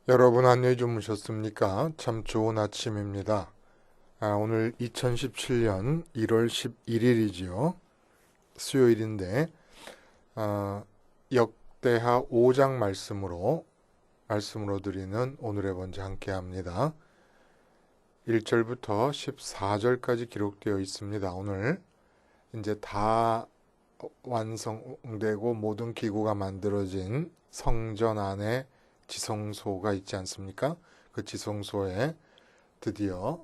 여러분 안녕히 주무셨습니까? 참 좋은 아침입니다. 오늘 2017년 1월 11일이지요. 수요일인데 역대하 5장 말씀으로 드리는 오늘의 번제 함께 합니다. 1절부터 14절까지 기록되어 있습니다. 오늘 이제 다 완성되고 모든 기구가 만들어진 성전 안에 지성소가 있지 않습니까? 그 지성소에 드디어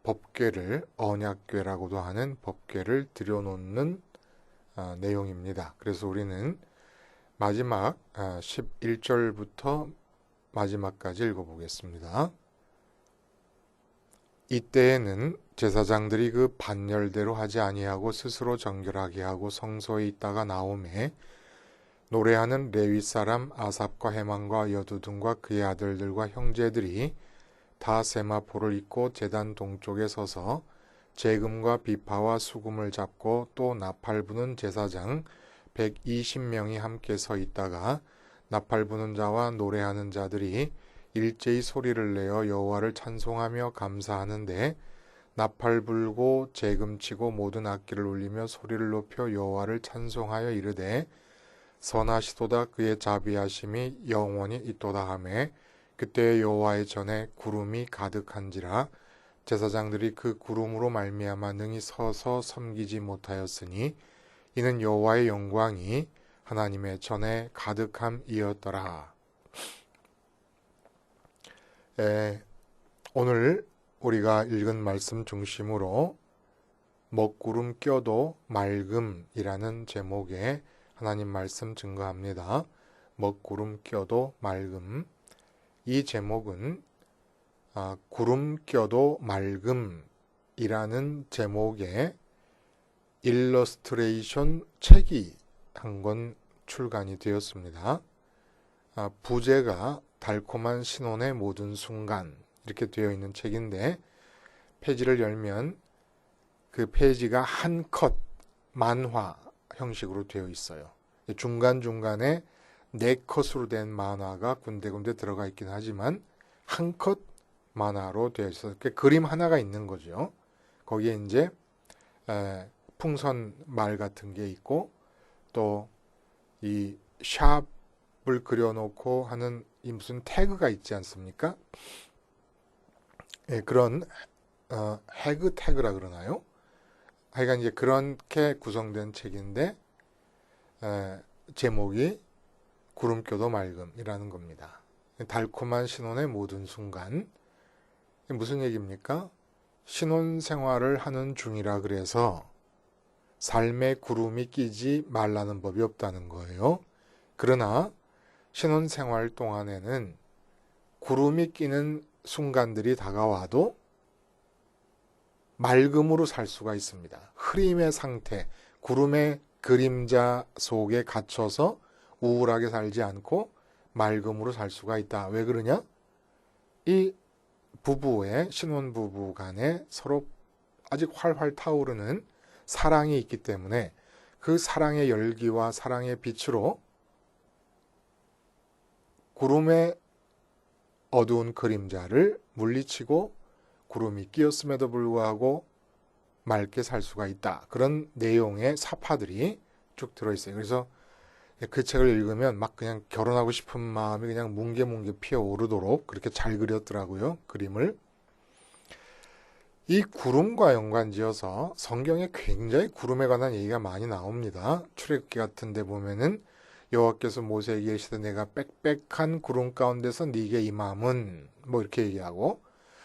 법궤를 언약궤라고도 하는 법궤를 들여놓는 내용입니다. 그래서 우리는 마지막 11절부터 마지막까지 읽어보겠습니다. 이때에는 제사장들이 그 반열대로 하지 아니하고 스스로 정결하게 하고 성소에 있다가 나오매 노래하는 레위 사람 아삽과 헤만과 여두둔과 그의 아들들과 형제들이 다 세마포를 입고 제단 동쪽에 서서 재금과 비파와 수금을 잡고 또 나팔 부는 제사장 120명이 함께 서 있다가 나팔 부는 자와 노래하는 자들이 일제히 소리를 내어 여호와를 찬송하며 감사하는데 나팔 불고 재금 치고 모든 악기를 울리며 소리를 높여 여호와를 찬송하여 이르되 선하시도다 그의 자비하심이 영원히 있도다 하매 그때 여호와의 전에 구름이 가득한지라 제사장들이 그 구름으로 말미암아 능히 서서 섬기지 못하였으니 이는 여호와의 영광이 하나님의 전에 가득함이었더라. 오늘 우리가 읽은 말씀 중심으로 먹구름 껴도 맑음이라는 제목의 하나님 말씀 증거합니다. 먹구름 껴도 맑음. 이 제목은 구름 껴도 맑음이라는 제목의 일러스트레이션 책이 한 권 출간이 되었습니다. 부제가 달콤한 신혼의 모든 순간 이렇게 되어 있는 책인데 페이지를 열면 그 페이지가 한 컷 만화 형식으로 되어 있어요. 중간중간에 네 컷으로 된 만화가 군데군데 들어가 있긴 하지만 한 컷 만화로 되어 있어서 그림 하나가 있는 거죠. 거기에 이제 풍선 말 같은 게 있고 또 이 샵을 그려놓고 하는 이 무슨 태그가 있지 않습니까? 그런 해그 태그라 그러나요? 하여간 이제 그렇게 구성된 책인데 제목이 구름껴도 맑음이라는 겁니다. 달콤한 신혼의 모든 순간. 무슨 얘기입니까? 신혼 생활을 하는 중이라 그래서 삶에 구름이 끼지 말라는 법이 없다는 거예요. 그러나 신혼 생활 동안에는 구름이 끼는 순간들이 다가와도 맑음으로 살 수가 있습니다. 흐림의 상태, 구름의 그림자 속에 갇혀서 우울하게 살지 않고 맑음으로 살 수가 있다. 왜 그러냐? 이 신혼부부 간에 서로 아직 활활 타오르는 사랑이 있기 때문에 그 사랑의 열기와 사랑의 빛으로 구름의 어두운 그림자를 물리치고 구름이 끼었음에도 불구하고 맑게 살 수가 있다. 그런 내용의 사파들이 쭉 들어있어요. 그래서 그 책을 읽으면 막 그냥 결혼하고 싶은 마음이 그냥 뭉게뭉게 피어오르도록 그렇게 잘 그렸더라고요. 그림을. 이 구름과 연관지어서 성경에 굉장히 구름에 관한 얘기가 많이 나옵니다. 출애굽기 같은 데 보면은 여호와께서 모세에게 이르시되 내가 빽빽한 구름 가운데서 네게 임함은 뭐 이렇게 얘기하고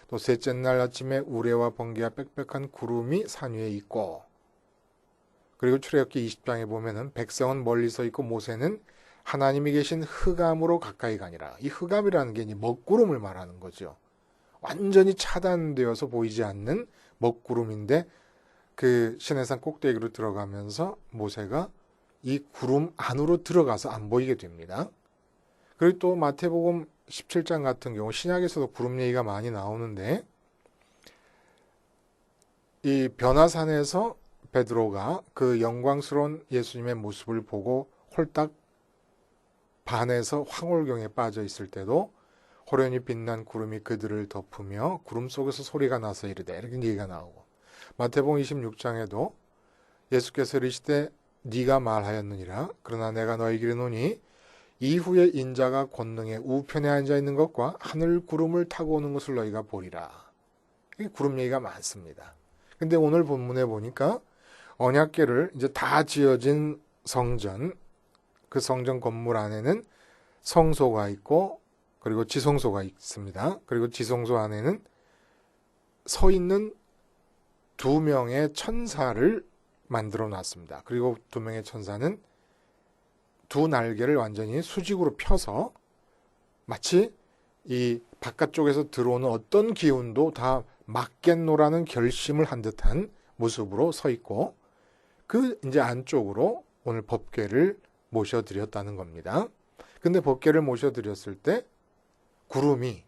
또 셋째 날 아침에 우레와 번개와 빽빽한 구름이 산 위에 있고 그리고 출애굽기 20장에 보면은 백성은 멀리서 있고 모세는 하나님이 계신 흑암으로 가까이 가니라. 이 흑암이라는 게 이제 먹구름을 말하는 거죠. 완전히 차단되어서 보이지 않는 먹구름인데 그 시내산 꼭대기로 들어가면서 모세가 이 구름 안으로 들어가서 안 보이게 됩니다. 그리고 또 마태복음 17장 같은 경우 신약에서도 구름 얘기가 많이 나오는데 이 변화산에서 베드로가 그 영광스러운 예수님의 모습을 보고 홀딱 반해서 황홀경에 빠져 있을 때도 호련히 빛난 구름이 그들을 덮으며 구름 속에서 소리가 나서 이르되, 이렇게 얘기가 나오고, 마태복음 26장에도 예수께서 이르시되 네가 말하였느니라. 그러나 내가 너희에게 이르노니 이후에 인자가 권능의 우편에 앉아 있는 것과 하늘 구름을 타고 오는 것을 너희가 보리라. 이 구름 얘기가 많습니다. 근데 오늘 본문에 보니까 언약궤를 이제 다 지어진 성전, 그 성전 건물 안에는 성소가 있고 그리고 지성소가 있습니다. 그리고 지성소 안에는 서 있는 2명의 천사를 만들어 놨습니다. 그리고 2명의 천사는 2 날개를 완전히 수직으로 펴서 마치 이 바깥쪽에서 들어오는 어떤 기운도 다 막겠노라는 결심을 한 듯한 모습으로 서 있고, 그 이제 안쪽으로 오늘 법궤를 모셔드렸다는 겁니다. 근데 법궤를 모셔드렸을 때 구름이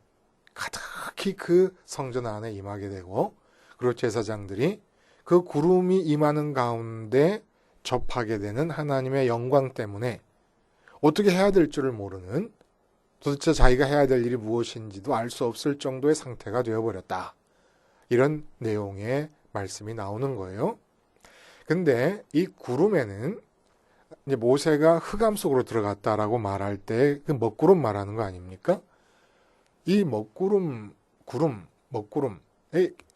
가득히 그 성전 안에 임하게 되고, 그리고 제사장들이 그 구름이 임하는 가운데 접하게 되는 하나님의 영광 때문에 어떻게 해야 될 줄을 모르는, 도대체 자기가 해야 될 일이 무엇인지도 알 수 없을 정도의 상태가 되어버렸다. 이런 내용의 말씀이 나오는 거예요. 근데 이 구름에는 이제 모세가 흑암 속으로 들어갔다라고 말할 때 그 먹구름 말하는 거 아닙니까? 이 먹구름의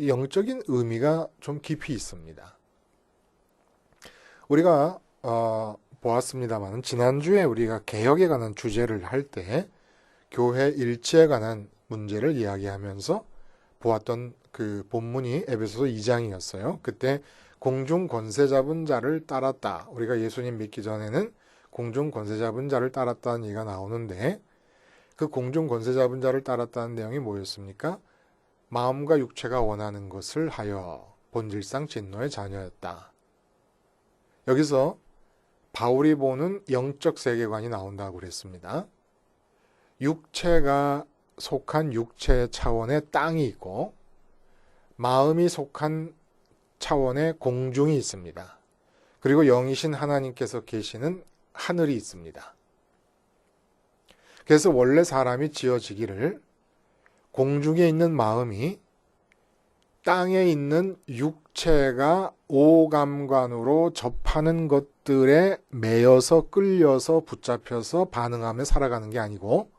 영적인 의미가 좀 깊이 있습니다. 우리가 보았습니다만 지난주에 우리가 개혁에 관한 주제를 할 때 교회 일치에 관한 문제를 이야기하면서 보았던 그 본문이 에베소서 2장이었어요. 그때 공중 권세 잡은 자를 따랐다. 우리가 예수님 믿기 전에는 공중 권세 잡은 자를 따랐다는 얘기가 나오는데, 그 공중 권세 잡은 자를 따랐다는 내용이 뭐였습니까? 마음과 육체가 원하는 것을 하여 본질상 진노의 자녀였다. 여기서 바울이 보는 영적 세계관이 나온다고 그랬습니다. 육체가 속한 육체 차원의 땅이 있고 마음이 속한 차원의 공중이 있습니다. 그리고 영이신 하나님께서 계시는 하늘이 있습니다. 그래서 원래 사람이 지어지기를 공중에 있는 마음이 땅에 있는 육체가 오감관으로 접하는 것들에 매여서 끌려서 붙잡혀서 반응하며 살아가는 게 아니고,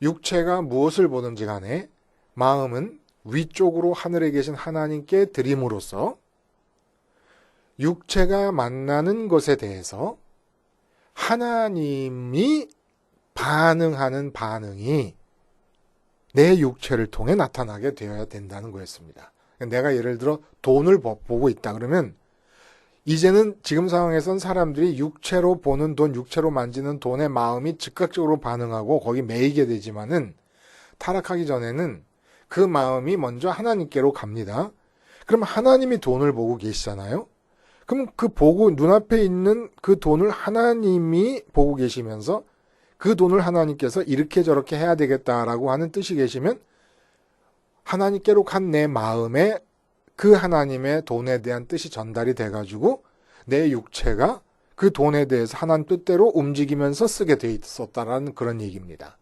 육체가 무엇을 보든지 간에 마음은 위쪽으로 하늘에 계신 하나님께 드림으로써 육체가 만나는 것에 대해서 하나님이 반응하는 반응이 내 육체를 통해 나타나게 되어야 된다는 거였습니다. 내가 예를 들어 돈을 보고 있다 그러면 이제는 지금 상황에선 사람들이 육체로 보는 돈, 육체로 만지는 돈에 마음이 즉각적으로 반응하고 거기 매이게 되지만은, 타락하기 전에는 그 마음이 먼저 하나님께로 갑니다. 그럼 하나님이 돈을 보고 계시잖아요. 그럼 그 보고 눈앞에 있는 그 돈을 하나님이 보고 계시면서 그 돈을 하나님께서 이렇게 저렇게 해야 되겠다라고 하는 뜻이 계시면 하나님께로 간 내 마음에 그 하나님의 돈에 대한 뜻이 전달이 돼가지고 내 육체가 그 돈에 대해서 하나님 뜻대로 움직이면서 쓰게 돼 있었다라는 그런 얘기입니다.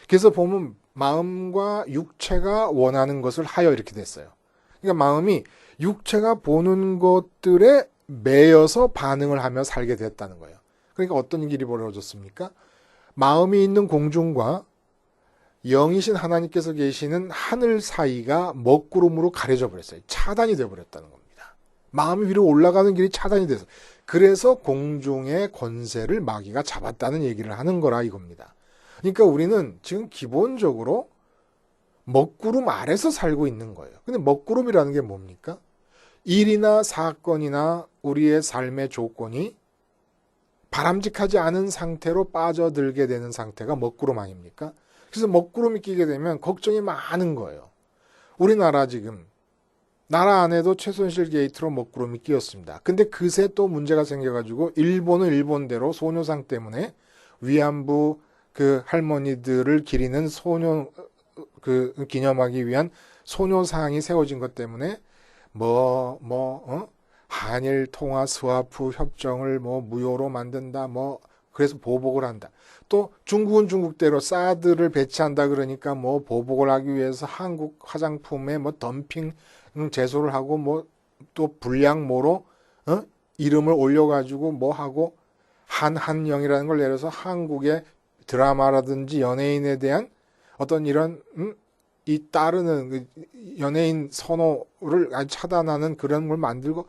그래서 보면 마음과 육체가 원하는 것을 하여 이렇게 됐어요. 그러니까 마음이 육체가 보는 것들에 매여서 반응을 하며 살게 됐다는 거예요. 그러니까 어떤 일이 벌어졌습니까? 마음이 있는 공중과 영이신 하나님께서 계시는 하늘 사이가 먹구름으로 가려져 버렸어요. 차단이 되어버렸다는 겁니다. 마음이 위로 올라가는 길이 차단이 돼서, 그래서 공중의 권세를 마귀가 잡았다는 얘기를 하는 거라 이겁니다. 그러니까 우리는 지금 기본적으로 먹구름 아래서 살고 있는 거예요. 근데 먹구름이라는 게 뭡니까? 일이나 사건이나 우리의 삶의 조건이 바람직하지 않은 상태로 빠져들게 되는 상태가 먹구름 아닙니까? 그래서 먹구름이 끼게 되면 걱정이 많은 거예요. 우리나라 지금 나라 안에도 최순실 게이트로 먹구름이 끼었습니다. 근데 그새 또 문제가 생겨가지고 일본은 일본대로 소녀상 때문에 위안부 그 할머니들을 기리는 소녀 그 기념하기 위한 소녀상이 세워진 것 때문에 한일 통화 스와프 협정을 무효로 만든다 그래서 보복을 한다. 또 중국은 중국대로 사드를 배치한다 그러니까 뭐 보복을 하기 위해서 한국 화장품에 뭐 덤핑 제소를 하고 뭐 또 불량모로 이름을 올려가지고 뭐 하고 한한령이라는 걸 내려서 한국의 드라마라든지 연예인에 대한 어떤 이런 이 따르는 연예인 선호를 차단하는 그런 걸 만들고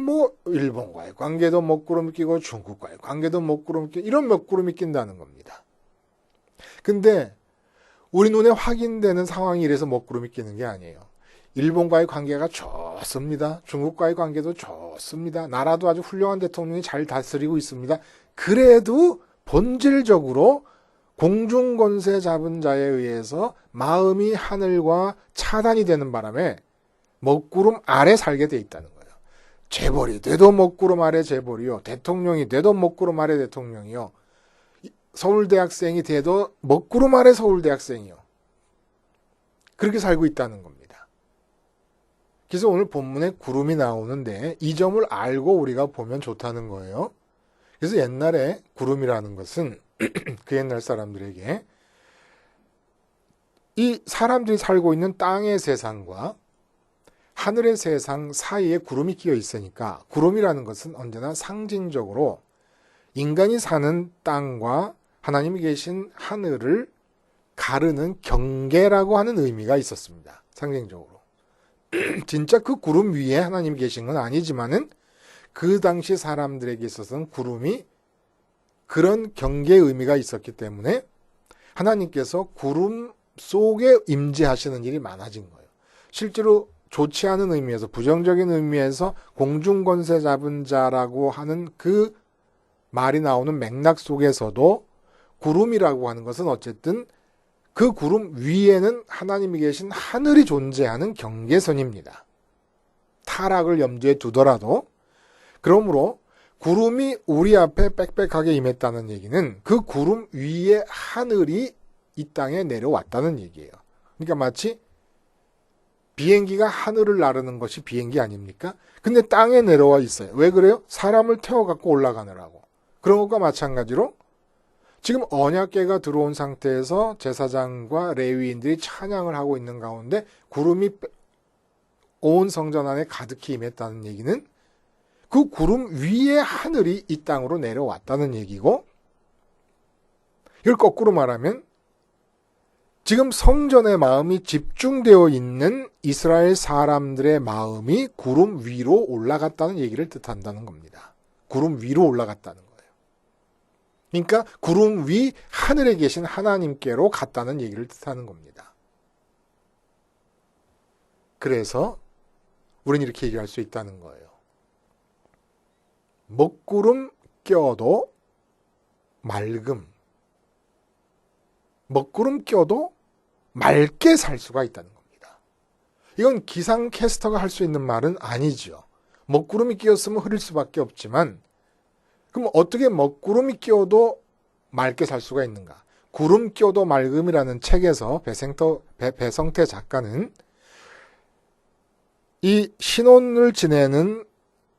뭐 일본과의 관계도 먹구름 끼고 중국과의 관계도 먹구름 끼고 이런 먹구름이 낀다는 겁니다. 근데 우리 눈에 확인되는 상황이 이래서 먹구름이 끼는 게 아니에요. 일본과의 관계가 좋습니다. 중국과의 관계도 좋습니다. 나라도 아주 훌륭한 대통령이 잘 다스리고 있습니다. 그래도 본질적으로 공중권세 잡은 자에 의해서 마음이 하늘과 차단이 되는 바람에 먹구름 아래 살게 돼 있다는 거예요. 재벌이 돼도 먹구름 아래 재벌이요. 대통령이 돼도 먹구름 아래 대통령이요. 서울대학생이 돼도 먹구름 아래 서울대학생이요. 그렇게 살고 있다는 겁니다. 그래서 오늘 본문에 구름이 나오는데 이 점을 알고 우리가 보면 좋다는 거예요. 그래서 옛날에 구름이라는 것은 그 옛날 사람들에게 이 사람들이 살고 있는 땅의 세상과 하늘의 세상 사이에 구름이 끼어 있으니까 구름이라는 것은 언제나 상징적으로 인간이 사는 땅과 하나님이 계신 하늘을 가르는 경계라고 하는 의미가 있었습니다. 상징적으로. 진짜 그 구름 위에 하나님이 계신 건 아니지만은 그 당시 사람들에게 있어서는 구름이 그런 경계의 의미가 있었기 때문에 하나님께서 구름 속에 임재하시는 일이 많아진 거예요. 실제로 좋지 않은 의미에서 부정적인 의미에서 공중권세 잡은 자라고 하는 그 말이 나오는 맥락 속에서도 구름이라고 하는 것은 어쨌든 그 구름 위에는 하나님이 계신 하늘이 존재하는 경계선입니다. 타락을 염두에 두더라도 그러므로 구름이 우리 앞에 빽빽하게 임했다는 얘기는 그 구름 위에 하늘이 이 땅에 내려왔다는 얘기예요. 그러니까 마치 비행기가 하늘을 나르는 것이 비행기 아닙니까? 근데 땅에 내려와 있어요. 왜 그래요? 사람을 태워갖고 올라가느라고. 그런 것과 마찬가지로 지금 언약궤가 들어온 상태에서 제사장과 레위인들이 찬양을 하고 있는 가운데 구름이 온 성전 안에 가득히 임했다는 얘기는 그 구름 위에 하늘이 이 땅으로 내려왔다는 얘기고, 이걸 거꾸로 말하면 지금 성전의 마음이 집중되어 있는 이스라엘 사람들의 마음이 구름 위로 올라갔다는 얘기를 뜻한다는 겁니다. 구름 위로 올라갔다는 거예요. 그러니까 구름 위 하늘에 계신 하나님께로 갔다는 얘기를 뜻하는 겁니다. 그래서 우리는 이렇게 얘기할 수 있다는 거예요. 먹구름 껴도 맑음. 먹구름 껴도 맑게 살 수가 있다는 겁니다. 이건 기상캐스터가 할 수 있는 말은 아니죠. 먹구름이 끼었으면 흐릴 수밖에 없지만 그럼 어떻게 먹구름이 끼어도 맑게 살 수가 있는가? 구름 끼어도 맑음이라는 책에서 배성태 작가는 이 신혼을 지내는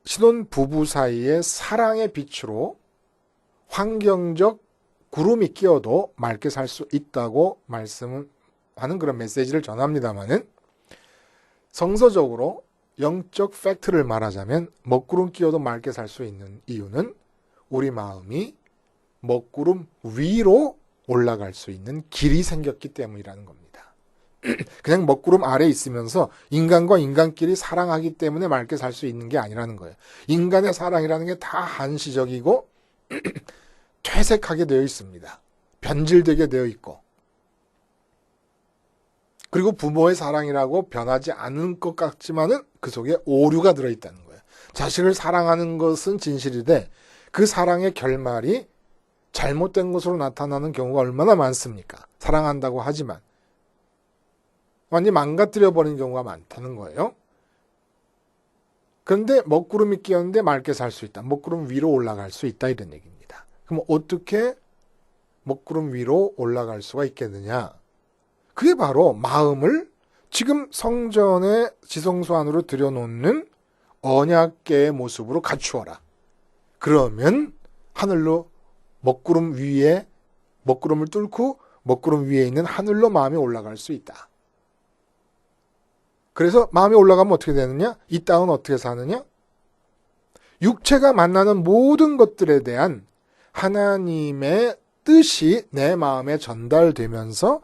신혼 부부 사이의 사랑의 빛으로 환경적 구름이 끼어도 맑게 살 수 있다고 말씀하는 그런 메시지를 전합니다마는 성서적으로 영적 팩트를 말하자면 먹구름 끼어도 맑게 살 수 있는 이유는 우리 마음이 먹구름 위로 올라갈 수 있는 길이 생겼기 때문이라는 겁니다. 그냥 먹구름 아래에 있으면서 인간과 인간끼리 사랑하기 때문에 맑게 살 수 있는 게 아니라는 거예요. 인간의 사랑이라는 게 다 한시적이고 퇴색하게 되어 있습니다. 변질되게 되어 있고, 그리고 부모의 사랑이라고 변하지 않은 것 같지만은 그 속에 오류가 들어있다는 거예요. 자식을 사랑하는 것은 진실이되 그 사랑의 결말이 잘못된 것으로 나타나는 경우가 얼마나 많습니까? 사랑한다고 하지만 완전히 망가뜨려버리는 경우가 많다는 거예요. 그런데 먹구름이 끼었는데 맑게 살 수 있다. 먹구름 위로 올라갈 수 있다, 이런 얘기입니다. 그럼 어떻게 먹구름 위로 올라갈 수가 있겠느냐? 그게 바로 마음을 지금 성전의 지성소 안으로 들여놓는 언약궤의 모습으로 갖추어라. 그러면 하늘로 먹구름을 뚫고 먹구름 위에 있는 하늘로 마음이 올라갈 수 있다. 그래서 마음이 올라가면 어떻게 되느냐? 이 땅은 어떻게 사느냐? 육체가 만나는 모든 것들에 대한 하나님의 뜻이 내 마음에 전달되면서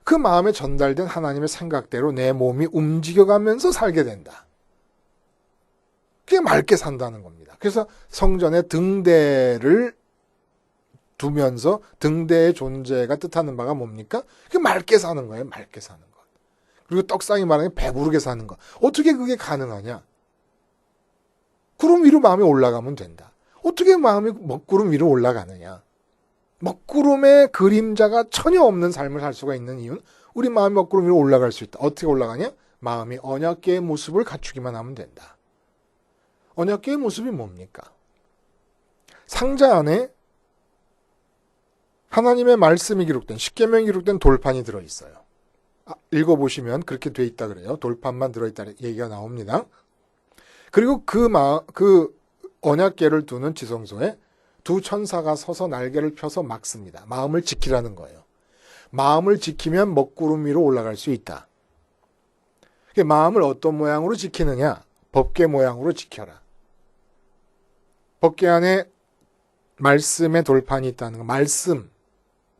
그 마음에 전달된 하나님의 생각대로 내 몸이 움직여가면서 살게 된다. 그게 맑게 산다는 겁니다. 그래서 성전에 등대를 두면서 등대의 존재가 뜻하는 바가 뭡니까? 그게 맑게 사는 거예요. 맑게 사는 것. 그리고 떡상이 말하는 배부르게 사는 것. 어떻게 그게 가능하냐? 구름 위로 마음이 올라가면 된다. 어떻게 마음이 먹구름 위로 올라가느냐? 먹구름의 그림자가 전혀 없는 삶을 살 수가 있는 이유는 우리 마음이 먹구름 위로 올라갈 수 있다. 어떻게 올라가냐? 마음이 언약궤의 모습을 갖추기만 하면 된다. 언약궤의 모습이 뭡니까? 상자 안에 하나님의 말씀이 기록된, 십계명이 기록된 돌판이 들어있어요. 읽어보시면 그렇게 돼 있다 그래요. 돌판만 들어있다 얘기가 나옵니다. 그리고 그 언약궤를 두는 지성소에 두 천사가 서서 날개를 펴서 막습니다. 마음을 지키라는 거예요. 마음을 지키면 먹구름 위로 올라갈 수 있다. 마음을 어떤 모양으로 지키느냐? 법궤 모양으로 지켜라. 법궤 안에 말씀의 돌판이 있다는 거. 말씀,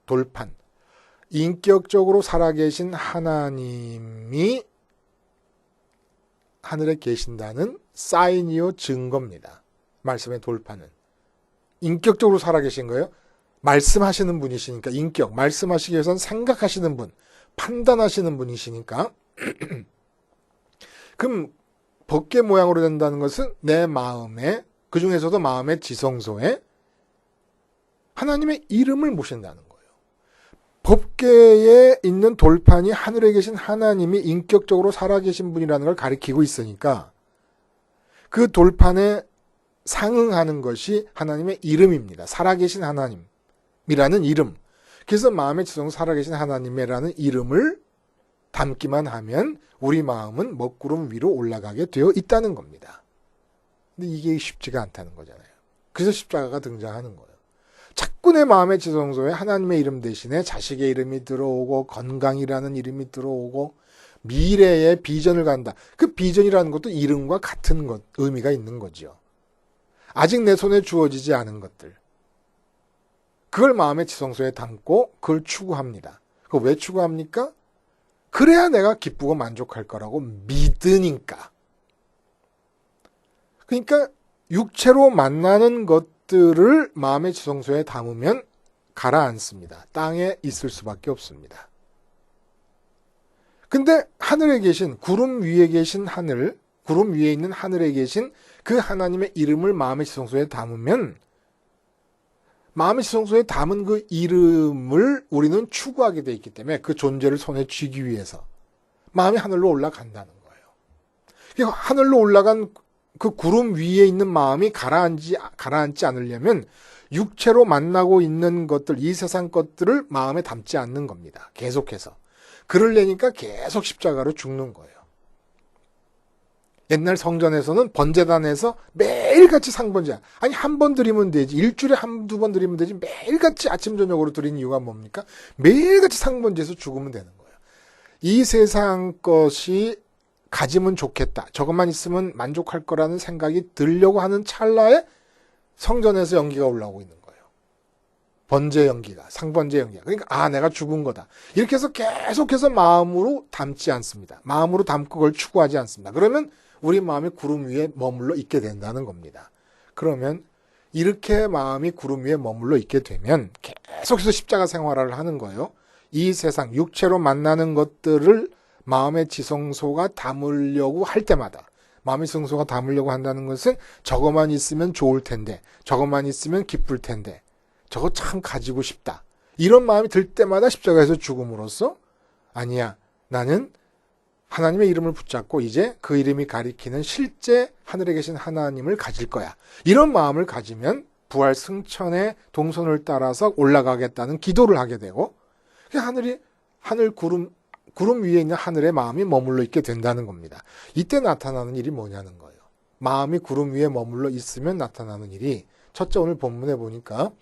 돌판. 인격적으로 살아계신 하나님이 하늘에 계신다는 사인이요 증거입니다. 말씀의 돌판은. 인격적으로 살아계신 거예요. 말씀하시는 분이시니까 인격, 말씀하시기 위해서는 생각하시는 분, 판단하시는 분이시니까 그럼 법궤 모양으로 된다는 것은 내 마음에, 그 중에서도 마음의 지성소에 하나님의 이름을 모신다는 거예요. 법궤에 있는 돌판이 하늘에 계신 하나님이 인격적으로 살아계신 분이라는 걸 가리키고 있으니까 그 돌판에 상응하는 것이 하나님의 이름입니다. 살아계신 하나님이라는 이름. 그래서 마음의 지성 살아계신 하나님이라는 이름을 담기만 하면 우리 마음은 먹구름 위로 올라가게 되어 있다는 겁니다. 근데 이게 쉽지가 않다는 거잖아요. 그래서 십자가가 등장하는 거예요. 자꾸 내 마음의 지성소에 하나님의 이름 대신에 자식의 이름이 들어오고 건강이라는 이름이 들어오고 미래의 비전을 간다. 그 비전이라는 것도 이름과 같은 의미가 있는 거죠. 아직 내 손에 주어지지 않은 것들. 그걸 마음의 지성소에 담고 그걸 추구합니다. 그걸 왜 추구합니까? 그래야 내가 기쁘고 만족할 거라고 믿으니까. 그러니까 육체로 만나는 것들을 마음의 지성소에 담으면 가라앉습니다. 땅에 있을 수밖에 없습니다. 근데 하늘에 계신, 구름 위에 계신 하늘, 구름 위에 있는 하늘에 계신 그 하나님의 이름을 마음의 지성소에 담으면 마음의 지성소에 담은 그 이름을 우리는 추구하게 돼 있기 때문에 그 존재를 손에 쥐기 위해서 마음이 하늘로 올라간다는 거예요. 그러니까 하늘로 올라간 그 구름 위에 있는 마음이 가라앉지 않으려면 육체로 만나고 있는 것들, 이 세상 것들을 마음에 담지 않는 겁니다. 계속해서. 그러려니까 계속 십자가로 죽는 거예요. 옛날 성전에서는 번제단에서 매일같이 상번제, 아니 한 번 드리면 되지, 일주일에 한두 번 드리면 되지, 매일같이 아침 저녁으로 드리는 이유가 뭡니까? 매일같이 상번제에서 죽으면 되는 거예요. 이 세상 것이 가지면 좋겠다, 저것만 있으면 만족할 거라는 생각이 들려고 하는 찰나에 성전에서 연기가 올라오고 있는 거예요. 번제 연기가, 상번제 연기가. 그러니까 내가 죽은 거다. 이렇게 해서 계속해서 마음으로 담지 않습니다. 마음으로 담고 그걸 추구하지 않습니다. 그러면 우리 마음이 구름 위에 머물러 있게 된다는 겁니다. 그러면 이렇게 마음이 구름 위에 머물러 있게 되면 계속해서 십자가 생활을 하는 거예요. 이 세상 육체로 만나는 것들을 마음의 지성소가 담으려고 할 때마다, 마음의 지성소가 담으려고 한다는 것은 저것만 있으면 좋을 텐데, 저것만 있으면 기쁠 텐데, 저거 참 가지고 싶다, 이런 마음이 들 때마다 십자가에서 죽음으로써 아니야, 나는 하나님의 이름을 붙잡고 이제 그 이름이 가리키는 실제 하늘에 계신 하나님을 가질 거야, 이런 마음을 가지면 부활 승천의 동선을 따라서 올라가겠다는 기도를 하게 되고, 구름 위에 있는 하늘에 마음이 머물러 있게 된다는 겁니다. 이때 나타나는 일이 뭐냐는 거예요. 마음이 구름 위에 머물러 있으면 나타나는 일이, 첫째 오늘 본문에 보니까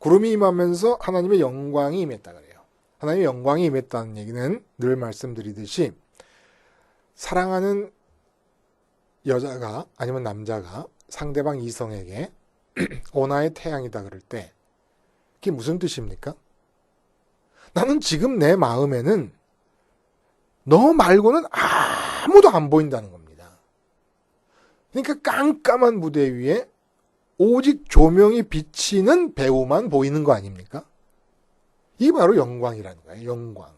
구름이 임하면서 하나님의 영광이 임했다 그래요. 하나님의 영광이 임했다는 얘기는 늘 말씀드리듯이 사랑하는 여자가 아니면 남자가 상대방 이성에게 온화의 태양이다 그럴 때 그게 무슨 뜻입니까? 나는 지금 내 마음에는 너 말고는 아무도 안 보인다는 겁니다. 그러니까 깜깜한 무대 위에 오직 조명이 비치는 배우만 보이는 거 아닙니까? 이게 바로 영광이라는 거예요. 영광.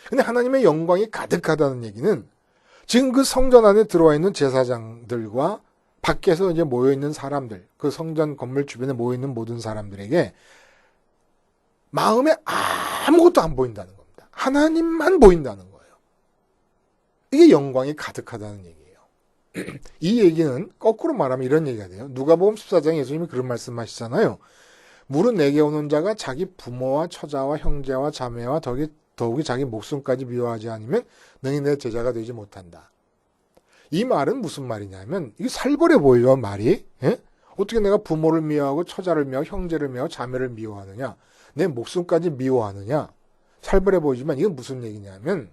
근데 하나님의 영광이 가득하다는 얘기는 지금 그 성전 안에 들어와 있는 제사장들과 밖에서 이제 모여 있는 사람들, 그 성전 건물 주변에 모여 있는 모든 사람들에게 마음에 아무것도 안 보인다는 겁니다. 하나님만 보인다는 거예요. 이게 영광이 가득하다는 얘기예요. 이 얘기는 거꾸로 말하면 이런 얘기가 돼요. 누가복음 14장에 예수님이 그런 말씀하시잖아요. 물은 내게 오는 자가 자기 부모와 처자와 형제와 자매와 더욱이 자기 목숨까지 미워하지 않으면 능히 내 제자가 되지 못한다. 이 말은 무슨 말이냐면 이게 살벌해 보여요, 말이. 예? 어떻게 내가 부모를 미워하고 처자를 미워하고 형제를 미워하고 자매를 미워하느냐, 내 목숨까지 미워하느냐. 살벌해 보이지만 이건 무슨 얘기냐면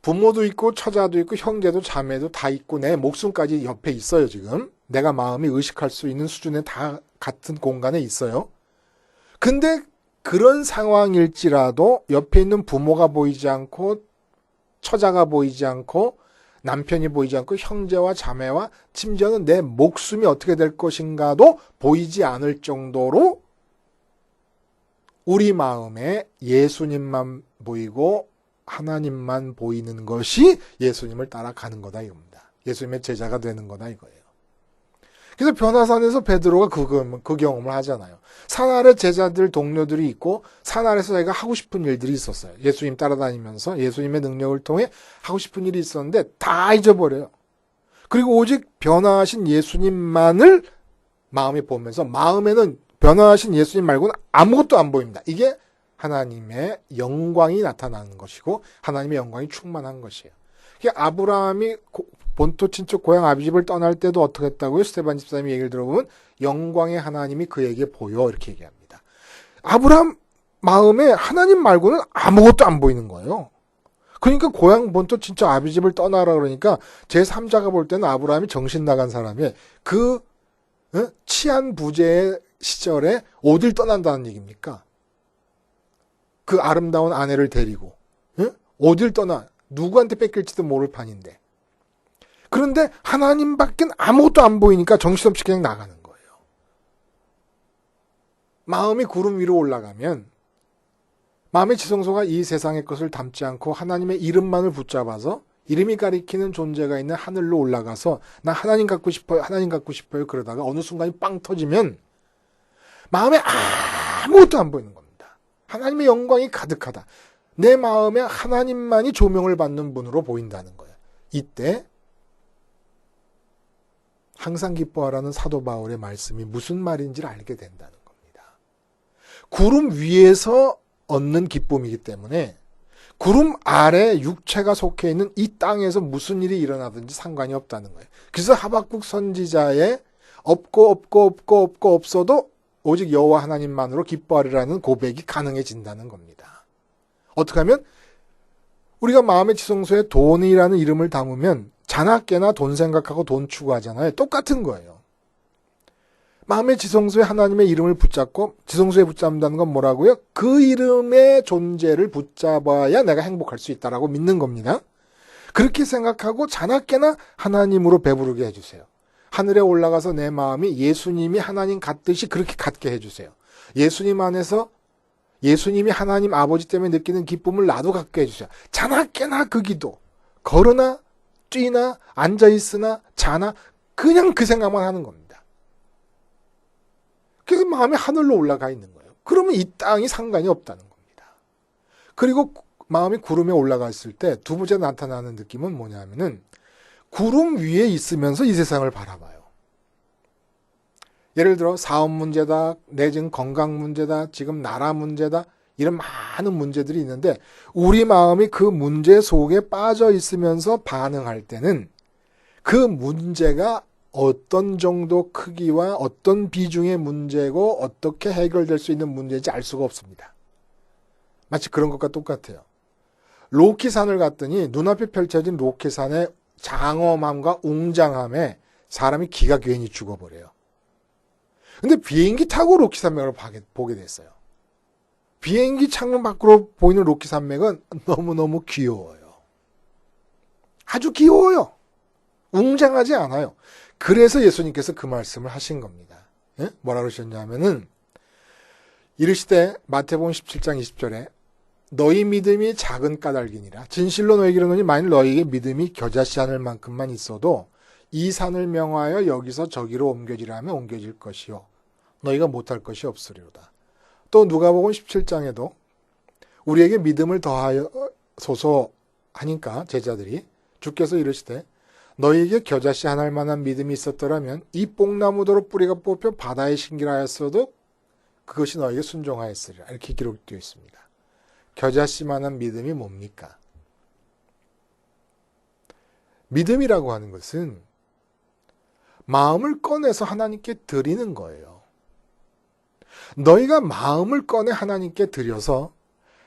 부모도 있고 처자도 있고 형제도 자매도 다 있고 내 목숨까지 옆에 있어요. 지금 내가 마음이 의식할 수 있는 수준에 다 같은 공간에 있어요. 근데 그런 상황일지라도 옆에 있는 부모가 보이지 않고 처자가 보이지 않고 남편이 보이지 않고 형제와 자매와 심지어는 내 목숨이 어떻게 될 것인가도 보이지 않을 정도로 우리 마음에 예수님만 보이고 하나님만 보이는 것이 예수님을 따라가는 거다 이겁니다. 예수님의 제자가 되는 거다 이거예요. 그래서 변화산에서 베드로가 그 경험을 하잖아요. 산 아래 제자들 동료들이 있고 산 아래서 자기가 하고 싶은 일들이 있었어요. 예수님 따라다니면서 예수님의 능력을 통해 하고 싶은 일이 있었는데 다 잊어버려요. 그리고 오직 변화하신 예수님만을 마음에 보면서 마음에는 변화하신 예수님 말고는 아무것도 안 보입니다. 이게 하나님의 영광이 나타나는 것이고 하나님의 영광이 충만한 것이에요. 아브라함이 본토 친척 고향 아비집을 떠날 때도 어떻게 했다고요? 스데반 집사님이 얘기를 들어보면 영광의 하나님이 그에게 보여 이렇게 얘기합니다. 아브라함 마음에 하나님 말고는 아무것도 안 보이는 거예요. 그러니까 고향 본토 친척 아비집을 떠나라 그러니까 제3자가 볼 때는 아브라함이 정신 나간 사람이 그 치안 부재의 시절에 어딜 떠난다는 얘기입니까? 그 아름다운 아내를 데리고 어딜 떠나 누구한테 뺏길지도 모를 판인데 그런데 하나님밖엔 아무것도 안 보이니까 정신없이 그냥 나가는 거예요. 마음이 구름 위로 올라가면 마음의 지성소가 이 세상의 것을 담지 않고 하나님의 이름만을 붙잡아서 이름이 가리키는 존재가 있는 하늘로 올라가서 나 하나님 갖고 싶어요. 하나님 갖고 싶어요. 그러다가 어느 순간이 빵 터지면 마음에 아무것도 안 보이는 겁니다. 하나님의 영광이 가득하다. 내 마음에 하나님만이 조명을 받는 분으로 보인다는 거예요. 이때 항상 기뻐하라는 사도 바울의 말씀이 무슨 말인지를 알게 된다는 겁니다. 구름 위에서 얻는 기쁨이기 때문에 구름 아래 육체가 속해 있는 이 땅에서 무슨 일이 일어나든지 상관이 없다는 거예요. 그래서 하박국 선지자의 없어도 오직 여호와 하나님만으로 기뻐하리라는 고백이 가능해진다는 겁니다. 어떻게 하면 우리가 마음의 지성소에 돈이라는 이름을 담으면 자나깨나 돈 생각하고 돈 추구하잖아요. 똑같은 거예요. 마음의 지성소에 하나님의 이름을 붙잡고 지성소에 붙잡는다는 건 뭐라고요? 그 이름의 존재를 붙잡아야 내가 행복할 수 있다라고 믿는 겁니다. 그렇게 생각하고 자나깨나 하나님으로 배부르게 해주세요. 하늘에 올라가서 내 마음이 예수님이 하나님 같듯이 그렇게 갖게 해주세요. 예수님 안에서 예수님이 하나님 아버지 때문에 느끼는 기쁨을 나도 갖게 해주세요. 자나깨나 그 기도. 걸으나 뛰나 앉아있으나 자나 그냥 그 생각만 하는 겁니다. 그래서 마음이 하늘로 올라가 있는 거예요. 그러면 이 땅이 상관이 없다는 겁니다. 그리고 마음이 구름에 올라가 있을 때 두 번째 나타나는 느낌은 뭐냐면은 구름 위에 있으면서 이 세상을 바라봐요. 예를 들어 사업 문제다, 내 지금 건강 문제다, 지금 나라 문제다 이런 많은 문제들이 있는데 우리 마음이 그 문제 속에 빠져 있으면서 반응할 때는 그 문제가 어떤 정도 크기와 어떤 비중의 문제고 어떻게 해결될 수 있는 문제인지 알 수가 없습니다. 마치 그런 것과 똑같아요. 로키산을 갔더니 눈앞에 펼쳐진 로키산의 장엄함과 웅장함에 사람이 기가 괜히 죽어버려요. 근데 비행기 타고 로키산맥을 보게 됐어요. 비행기 창문 밖으로 보이는 로키산맥은 너무너무 귀여워요. 아주 귀여워요. 웅장하지 않아요. 그래서 예수님께서 그 말씀을 하신 겁니다. 예? 뭐라 그러셨냐면은 이르시되 마태복음 17장 20절에 너희 믿음이 작은 까닭이니라. 진실로 너희에게 이르노니 만일 너희에게 믿음이 겨자씨 하늘 만큼만 있어도 이 산을 명하여 여기서 저기로 옮겨지라 하면 옮겨질 것이요 너희가 못할 것이 없으리로다. 또 누가복음 17장에도 우리에게 믿음을 더하소서 하니까 제자들이 주께서 이르시되 너희에게 겨자씨 하나일 만한 믿음이 있었더라면 이 뽕나무도로 뿌리가 뽑혀 바다에 신기하였어도 그것이 너희에게 순종하였으리라. 이렇게 기록되어 있습니다. 겨자씨만한 믿음이 뭡니까? 믿음이라고 하는 것은 마음을 꺼내서 하나님께 드리는 거예요. 너희가 마음을 꺼내 하나님께 드려서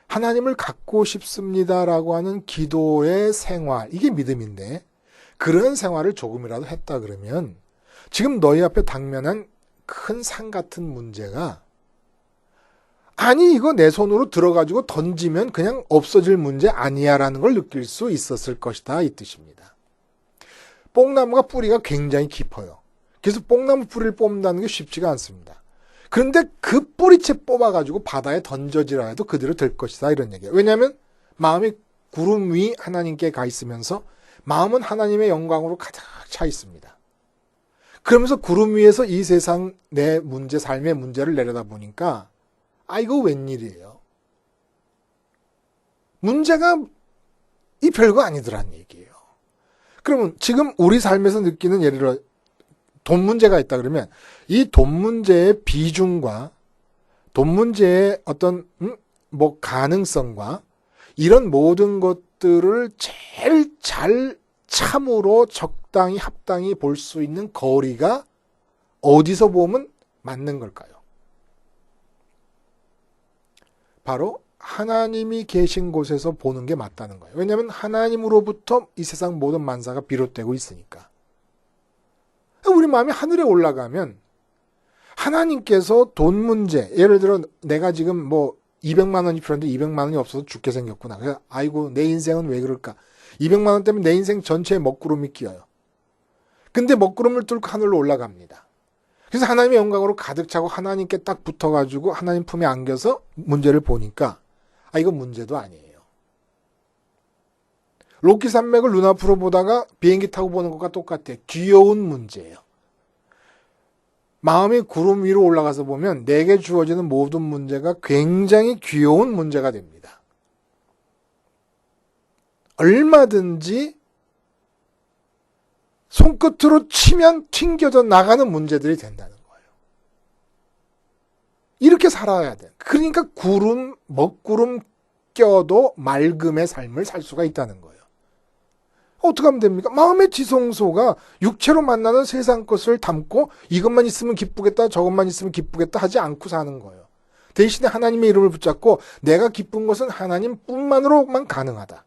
하나님을 갖고 싶습니다라고 하는 기도의 생활, 이게 믿음인데 그런 생활을 조금이라도 했다 그러면 지금 너희 앞에 당면한 큰 산 같은 문제가 아니 이거 내 손으로 들어가지고 던지면 그냥 없어질 문제 아니야 라는 걸 느낄 수 있었을 것이다 이 뜻입니다. 뽕나무가 뿌리가 굉장히 깊어요. 그래서 뽕나무 뿌리를 뽑는다는 게 쉽지가 않습니다. 그런데 그 뿌리채 뽑아가지고 바다에 던져지라 해도 그대로 될 것이다 이런 얘기예요. 왜냐하면 마음이 구름 위 하나님께 가 있으면서 마음은 하나님의 영광으로 가득 차 있습니다. 그러면서 구름 위에서 이 세상 내 문제, 삶의 문제를 내려다보니까 아 이거 웬일이에요. 문제가 이 별거 아니더란 얘기예요. 그러면 지금 우리 삶에서 느끼는 예를 들어 돈 문제가 있다 그러면 이 돈 문제의 비중과 돈 문제의 어떤 뭐 가능성과 이런 모든 것들을 제일 잘 참으로 적당히 합당히 볼 수 있는 거리가 어디서 보면 맞는 걸까요? 바로 하나님이 계신 곳에서 보는 게 맞다는 거예요. 왜냐하면 하나님으로부터 이 세상 모든 만사가 비롯되고 있으니까. 우리 마음이 하늘에 올라가면 하나님께서 돈 문제, 예를 들어 내가 지금 뭐 200만 원이 필요한데 200만 원이 없어서 죽게 생겼구나. 그래서 아이고 내 인생은 왜 그럴까? 200만 원 때문에 내 인생 전체에 먹구름이 끼어요. 근데 먹구름을 뚫고 하늘로 올라갑니다. 그래서 하나님의 영광으로 가득 차고 하나님께 딱 붙어가지고 하나님 품에 안겨서 문제를 보니까 아 이거 문제도 아니에요. 로키 산맥을 눈앞으로 보다가 비행기 타고 보는 것과 똑같아요. 귀여운 문제예요. 마음이 구름 위로 올라가서 보면 내게 주어지는 모든 문제가 굉장히 귀여운 문제가 됩니다. 얼마든지 손끝으로 치면 튕겨져 나가는 문제들이 된다는 거예요. 이렇게 살아야 돼. 그러니까 먹구름 껴도 맑음의 삶을 살 수가 있다는 거예요. 어떻게 하면 됩니까? 마음의 지성소가 육체로 만나는 세상 것을 담고 이것만 있으면 기쁘겠다, 저것만 있으면 기쁘겠다 하지 않고 사는 거예요. 대신에 하나님의 이름을 붙잡고 내가 기쁜 것은 하나님뿐만으로만 가능하다.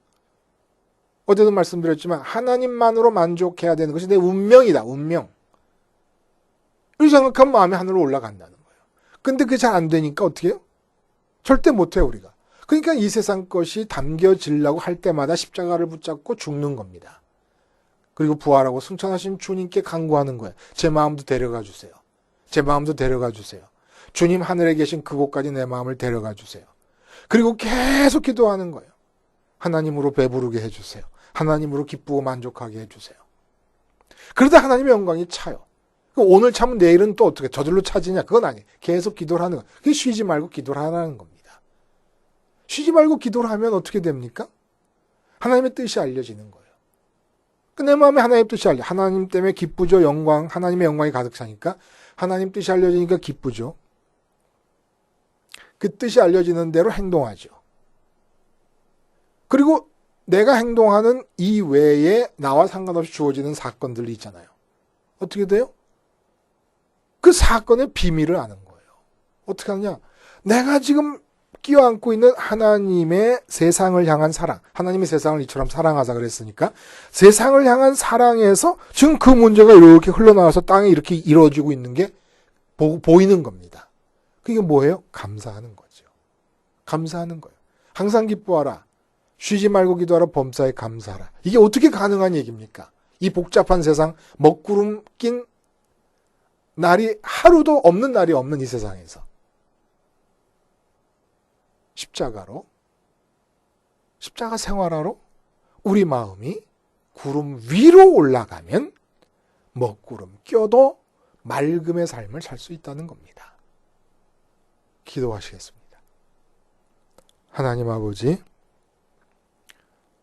어제도 말씀드렸지만 하나님만으로 만족해야 되는 것이 내 운명이다. 운명. 이 생각하면 마음이 하늘로 올라간다는 거예요. 근데 그게 잘 안 되니까 어떻게 해요? 절대 못해요 우리가. 그러니까 이 세상 것이 담겨지려고 할 때마다 십자가를 붙잡고 죽는 겁니다. 그리고 부활하고 승천하신 주님께 간구하는 거예요. 제 마음도 데려가 주세요. 제 마음도 데려가 주세요. 주님 하늘에 계신 그곳까지 내 마음을 데려가 주세요. 그리고 계속 기도하는 거예요. 하나님으로 배부르게 해주세요. 하나님으로 기쁘고 만족하게 해주세요. 그러다 하나님의 영광이 차요. 오늘 참은 내일은 또 어떻게 저절로 차지냐? 그건 아니에요. 계속 기도를 하는 거예요. 그게 쉬지 말고 기도를 하라는 겁니다. 쉬지 말고 기도를 하면 어떻게 됩니까? 하나님의 뜻이 알려지는 거예요. 내 마음에 하나님의 뜻이 하나님 때문에 기쁘죠. 영광, 하나님의 영광이 가득 차니까 하나님 뜻이 알려지니까 기쁘죠. 그 뜻이 알려지는 대로 행동하죠. 그리고 내가 행동하는 이 외에 나와 상관없이 주어지는 사건들이 있잖아요. 어떻게 돼요? 그 사건의 비밀을 아는 거예요. 어떻게 하느냐? 내가 지금 끼어안고 있는 하나님의 세상을 향한 사랑, 하나님이 세상을 이처럼 사랑하자 그랬으니까 세상을 향한 사랑에서 지금 그 문제가 이렇게 흘러나와서 땅에 이렇게 이루어지고 있는 게 보이는 겁니다. 그게 뭐예요? 감사하는 거죠. 감사하는 거예요. 항상 기뻐하라. 쉬지 말고 기도하라. 범사에 감사하라. 이게 어떻게 가능한 얘기입니까? 이 복잡한 세상, 먹구름 낀 날이 하루도 없는 날이 없는 이 세상에서 십자가 생활하러 우리 마음이 구름 위로 올라가면 먹구름 껴도 맑음의 삶을 살 수 있다는 겁니다. 기도하시겠습니다. 하나님 아버지,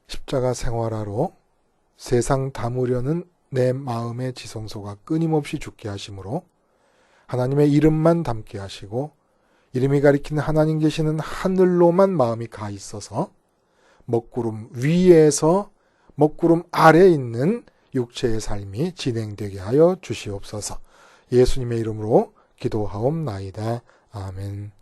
십자가 생활하러 세상 담으려는 내 마음의 지성소가 끊임없이 죽게 하심으로 하나님의 이름만 담게 하시고 이름이 가리키는 하나님 계시는 하늘로만 마음이 가 있어서 먹구름 위에서 먹구름 아래에 있는 육체의 삶이 진행되게 하여 주시옵소서. 예수님의 이름으로 기도하옵나이다. 아멘.